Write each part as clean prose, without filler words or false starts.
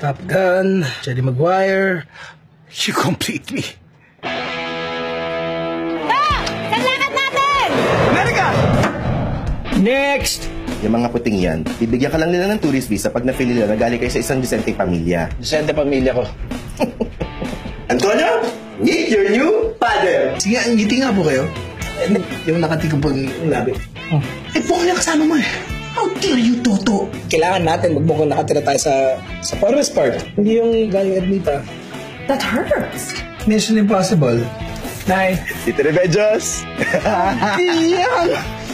Top Gun, Jerry Maguire. You complete me. Saan lakad natin? America! Next! Yung mga puting yan, bibigyan ka lang nila ng tourist visa pag na-feel nila na galing kayo sa isang disenteng pamilya. Disente pamilya ko. Antonio, meet your new father! Sige, ngiti nga po kayo. Yung nakatikong po yung labi. Po yung kasama mo eh. How dare you, Toto? Kailangan natin magmukhang nakatira tayo sa forest park. Hindi yung galing Ermita. That hurts. Mission Impossible. Nay. Tito Rebellios!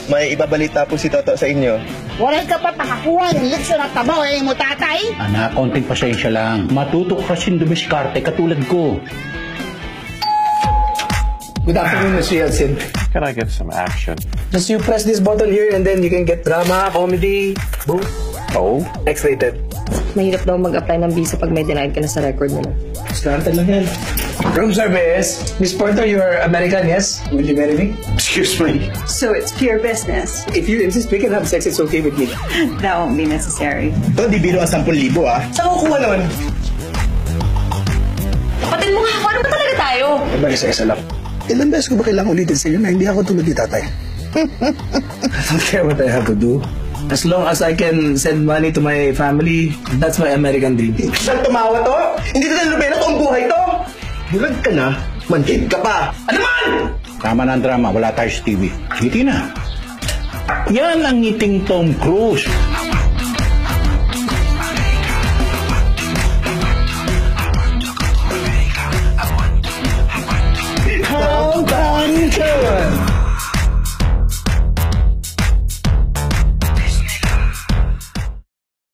May ibabalita po si Toto sa inyo. Wala ka pa pakakuha ng leksyon at tabaw mo tatay? Anak, konting pasensya lang. Matutok kasing dumiskarte katulad ko. Good afternoon, Mr. Yeltsin. Can I get some action? Just you press this button here and then you can get drama, comedy, boom. Oh? X-rated. Mahirap daw mag-apply ng visa pag may denied ka na sa record nila. Slanted lang yan. Room service. Miss Porter, you are American, yes? Will you marry me? Excuse me. So it's pure business. If you insist we can have sex, it's okay with me. That won't be necessary. Ito, di biro ang 10,000 ah. Saan ko kuha naman? Kapatid mo nga ako, ano ba talaga tayo? Diba isa-isa lang? Ilang beses ko ba kailangan ulitin sa iyo na hindi ako tulad ni tatay? I don't care what I have to do. As long as I can send money to my family, that's my American dream. Saan tumawa to? Hindi na nalubela to ang buhay to! Bulag ka na, manhid ka pa. Ano man? Tama na ang drama, wala tayo sa TV. Ngiti na. Yan ang ngiting Tom Cruise.